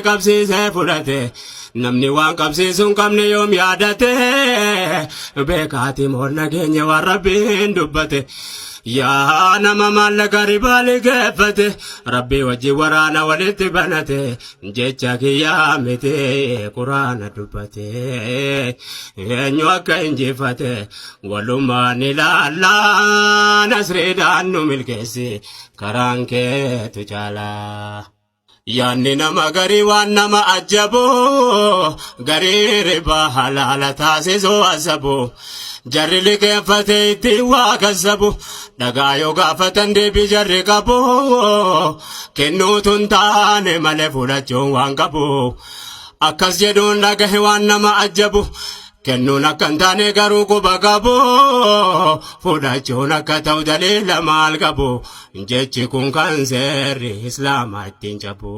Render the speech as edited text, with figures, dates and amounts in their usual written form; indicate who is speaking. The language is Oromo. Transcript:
Speaker 1: qabsiisee fudhate namni waan qabsiisuun qabne yoom yaadate beekaati moo nageenya waan rabbiin dubbate yaa nama maallaqa ribaali geeffate rabbii wajji waraana walitti banate jecha kiyyaa miti quraana dubbate eenyu akka injifate walummaan ilaallaa nasriidhaan nu milkeessi karaan keetu caalaa. Yaanni nama garii waan nama ajabu garii ribaa halaala taasisuu asabu jarri liqeeffate itti waa kasabu dhagaa yoo gaafatan deebii jarri qabu kennuutu hin taane malee fudhachuun waan qabu akkas jedhuun dhagahe waan nama ajabu kennuun akka hin taane garuu quba qabu fudhachuun akka ta'u daliila maal qabu jechi kun kan seerri islaamaa ittiin cabu.